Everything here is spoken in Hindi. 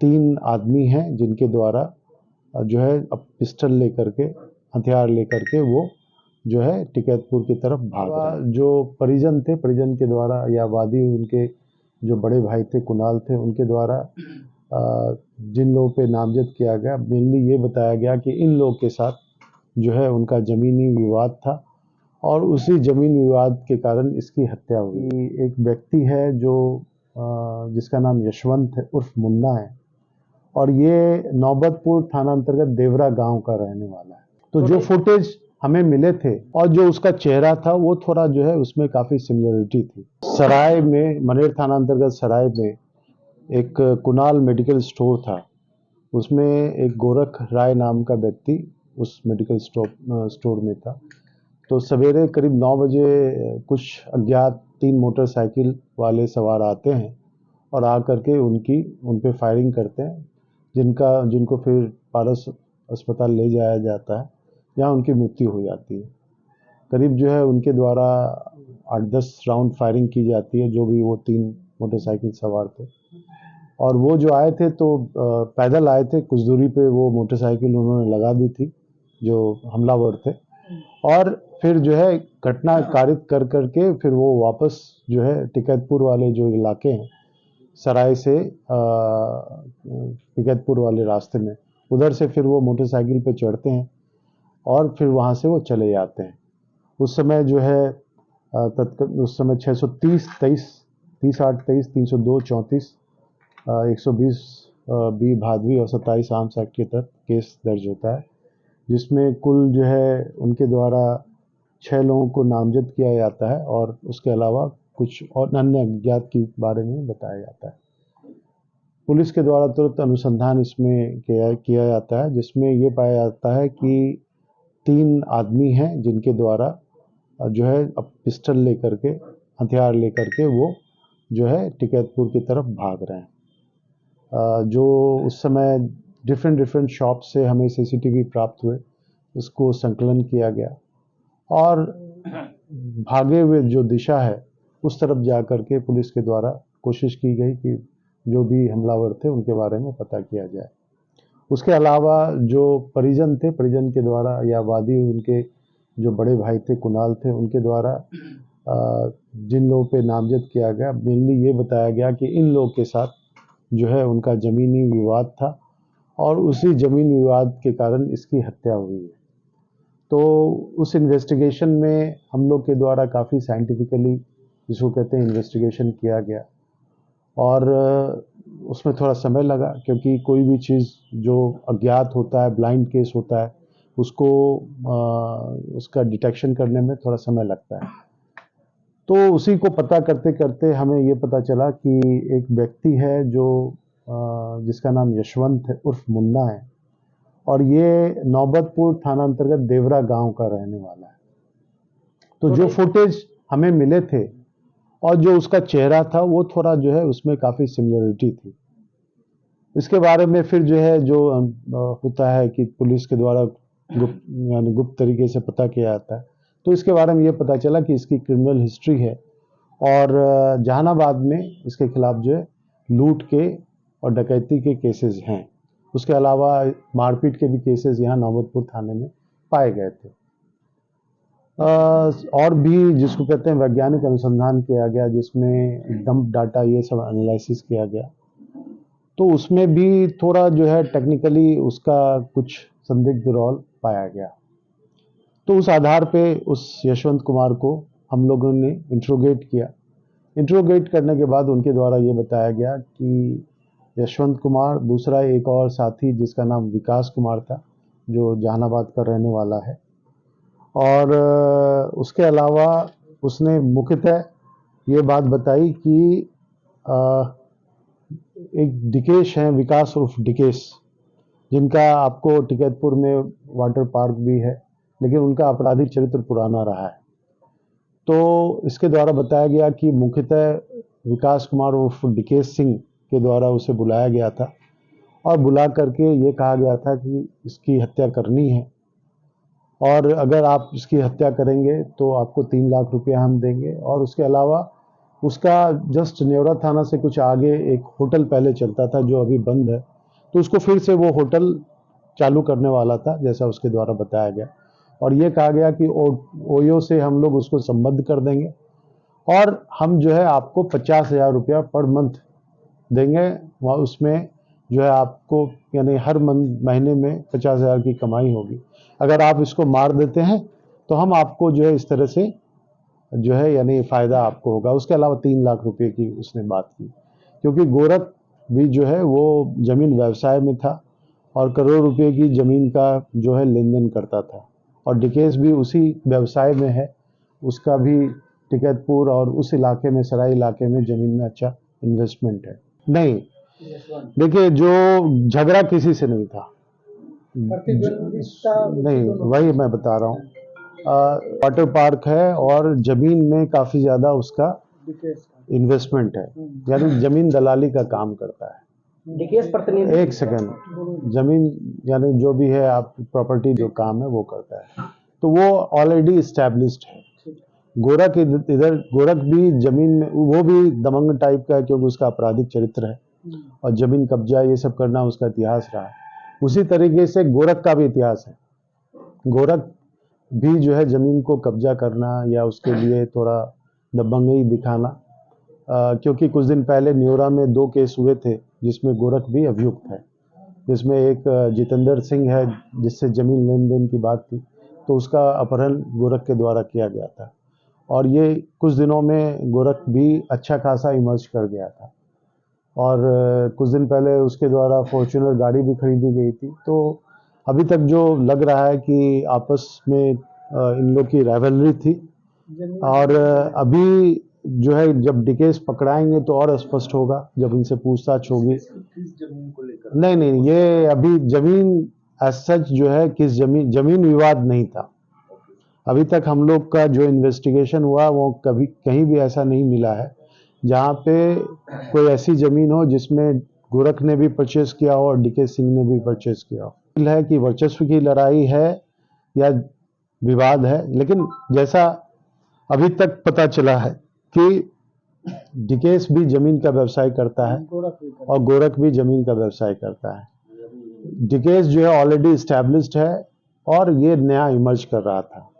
तीन आदमी हैं जिनके द्वारा जो है अब पिस्टल लेकर के, हथियार लेकर के वो जो है टिकैतपुर की तरफ भाग रहे हैं। जो परिजन थे, परिजन के द्वारा या वादी उनके जो बड़े भाई थे कुणाल थे, उनके द्वारा जिन लोगों पे नामजद किया गया, मेनली ये बताया गया कि इन लोगों के साथ जो है उनका ज़मीनी विवाद था और उसी ज़मीन विवाद के कारण इसकी हत्या हुई। एक व्यक्ति है जो जिसका नाम यशवंत है उर्फ मुन्ना है और ये नौबतपुर थाना अंतर्गत देवरा गांव का रहने वाला है। तो जो फुटेज हमें मिले थे और जो उसका चेहरा था वो थोड़ा जो है उसमें काफ़ी सिमिलरिटी थी। सराय में, मनेर थाना अंतर्गत सराय में एक कुणाल मेडिकल स्टोर था, उसमें एक गोरख राय नाम का व्यक्ति उस मेडिकल स्टोर में था। तो सवेरे करीब 9 बजे कुछ अज्ञात 3 मोटरसाइकिल वाले सवार आते हैं और आकर के उन पे फायरिंग करते हैं, जिनको फिर पारस अस्पताल ले जाया जाता है, जहाँ उनकी मृत्यु हो जाती है। करीब जो है उनके द्वारा 8-10 राउंड फायरिंग की जाती है, जो भी वो 3 मोटरसाइकिल सवार थे। और वो जो आए थे तो पैदल आए थे, कुछ दूरी पे वो मोटरसाइकिल उन्होंने लगा दी थी जो हमलावर थे, और फिर जो है घटना कारित कर करके फिर वो वापस जो है टिकैतपुर वाले जो इलाके हैं, सराय से टिकैतपुर वाले रास्ते में, उधर से फिर वो मोटरसाइकिल पे चढ़ते हैं और फिर वहाँ से वो चले जाते हैं। उस समय जो है उस समय 630 23 30-8 23 302 34 120 बी भादवी और 27 आर्म्स एक्ट के तहत केस दर्ज होता है, जिसमें कुल जो है उनके द्वारा 6 लोगों को नामजद किया जाता है और उसके अलावा कुछ और अन्य अज्ञात के बारे में बताया जाता है। पुलिस के द्वारा तुरंत अनुसंधान इसमें किया जाता है, जिसमें ये पाया जाता है कि 3 आदमी हैं जिनके द्वारा जो है अब पिस्टल लेकर के, हथियार लेकर के वो जो है टिकैतपुर की तरफ भाग रहे हैं। जो उस समय डिफरेंट शॉप से हमें सीसीटीवी प्राप्त हुए, उसको संकलन किया गया और भागे हुए जो दिशा है उस तरफ जा कर के पुलिस के द्वारा कोशिश की गई कि जो भी हमलावर थे उनके बारे में पता किया जाए। उसके अलावा जो परिजन थे, परिजन के द्वारा या वादी उनके जो बड़े भाई थे कुणाल थे, उनके द्वारा जिन लोगों पे नामजद किया गया, मेनली ये बताया गया कि इन लोगों के साथ जो है उनका ज़मीनी विवाद था और उसी ज़मीन विवाद के कारण इसकी हत्या हुई है। तो उस इन्वेस्टिगेशन में हम लोग के द्वारा काफ़ी साइंटिफिकली, जिसको कहते हैं, इन्वेस्टिगेशन किया गया और उसमें थोड़ा समय लगा, क्योंकि कोई भी चीज़ जो अज्ञात होता है, ब्लाइंड केस होता है, उसको उसका डिटेक्शन करने में थोड़ा समय लगता है। तो उसी को पता करते करते हमें ये पता चला कि एक व्यक्ति है जो जिसका नाम यशवंत है उर्फ मुन्ना है और ये नौबतपुर थाना अंतर्गत देवरा गांव का रहने वाला है। तो जो फुटेज हमें मिले थे और जो उसका चेहरा था वो थोड़ा जो है उसमें काफ़ी सिमिलरिटी थी। इसके बारे में फिर जो है जो होता है कि पुलिस के द्वारा गुप्त तरीके से पता किया जाता है, तो इसके बारे में ये पता चला कि इसकी क्रिमिनल हिस्ट्री है और जहानाबाद में इसके खिलाफ जो है लूट के और डकैती के केसेस हैं। उसके अलावा मारपीट के भी केसेस यहाँ नौबतपुर थाने में पाए गए थे। और भी जिसको कहते हैं वैज्ञानिक अनुसंधान किया गया, जिसमें डंप डाटा ये सब एनालिसिस किया गया, तो उसमें भी थोड़ा जो है टेक्निकली उसका कुछ संदिग्ध रोल पाया गया। तो उस आधार पे उस यशवंत कुमार को हम लोगों ने इंट्रोगेट किया। इंट्रोगेट करने के बाद उनके द्वारा ये बताया गया कि यशवंत कुमार, दूसरा एक और साथी जिसका नाम विकास कुमार था, जो जहानाबाद का रहने वाला है, और उसके अलावा उसने मुख्यतः ये बात बताई कि एक डिकेश हैं, विकास उर्फ डिकेश, जिनका आपको टिकैतपुर में वाटर पार्क भी है, लेकिन उनका आपराधिक चरित्र पुराना रहा है। तो इसके द्वारा बताया गया कि मुख्यतः विकास कुमार उर्फ डिकेश सिंह के द्वारा उसे बुलाया गया था और बुला करके ये कहा गया था कि इसकी हत्या करनी है और अगर आप इसकी हत्या करेंगे तो आपको 3 लाख रुपया हम देंगे। और उसके अलावा उसका जस्ट नेवरा थाना से कुछ आगे एक होटल पहले चलता था जो अभी बंद है, तो उसको फिर से वो होटल चालू करने वाला था, जैसा उसके द्वारा बताया गया। और ये कहा गया कि ओयो से हम लोग उसको संबद्ध कर देंगे और हम जो है आपको 50,000 रुपया पर मंथ देंगे। वहाँ उसमें जो है आपको यानी हर महीने में 50,000 की कमाई होगी। अगर आप इसको मार देते हैं तो हम आपको जो है इस तरह से जो है यानी फ़ायदा आपको होगा। उसके अलावा 3 लाख रुपए की उसने बात की, क्योंकि गोरख भी जो है वो ज़मीन व्यवसाय में था और करोड़ रुपए की ज़मीन का जो है लेन देन करता था। और डिकेश भी उसी व्यवसाय में है, उसका भी टिकैतपुर और उस इलाके में, सराय इलाके में ज़मीन में अच्छा इन्वेस्टमेंट है। नहीं, देखिए जो झगड़ा किसी से नहीं था, नहीं, वही मैं बता रहा हूँ। वाटर पार्क है और जमीन में काफी ज्यादा उसका इन्वेस्टमेंट है, यानी जमीन दलाली का काम करता है। एक सेकंड, जमीन यानी जो भी है आप प्रॉपर्टी जो काम है वो करता है, तो वो ऑलरेडी इस्टेब्लिश्ड है। गोरख इधर गोरख भी जमीन में, वो भी दबंग टाइप का है क्योंकि उसका आपराधिक चरित्र है और जमीन कब्जा ये सब करना उसका इतिहास रहा है। उसी तरीके से गोरख का भी इतिहास है। गोरख भी जो है जमीन को कब्जा करना या उसके लिए थोड़ा दबंगई दिखाना, क्योंकि कुछ दिन पहले न्योरा में 2 केस हुए थे जिसमें गोरख भी अभियुक्त है, जिसमें एक जितेंद्र सिंह है जिससे जमीन लेन देन की बात थी, तो उसका अपहरण गोरख के द्वारा किया गया था और ये कुछ दिनों में गोरख भी अच्छा खासा इमर्ज कर गया था। और कुछ दिन पहले उसके द्वारा फॉर्च्यूनर गाड़ी भी खरीदी गई थी। तो अभी तक जो लग रहा है कि आपस में इन लोग की राइवलरी थी और अभी जो है जब डिकेश पकड़ाएंगे तो और स्पष्ट होगा जब इनसे पूछताछ होगी। नहीं नहीं, ये अभी जमीन एज सच जो है किस जमीन विवाद नहीं था। अभी तक हम लोग का जो इन्वेस्टिगेशन हुआ वो कभी कहीं भी ऐसा नहीं मिला है जहाँ पे कोई ऐसी जमीन हो जिसमें गोरख ने भी परचेस किया हो और डीके सिंह ने भी परचेस किया हो। है कि वर्चस्व की लड़ाई है या विवाद है, लेकिन जैसा अभी तक पता चला है कि डिकेश भी जमीन का व्यवसाय करता है और गोरख भी जमीन का व्यवसाय करता है। डिकेश जो है ऑलरेडी इस्टेब्लिश्ड है और ये नया इमर्ज कर रहा था।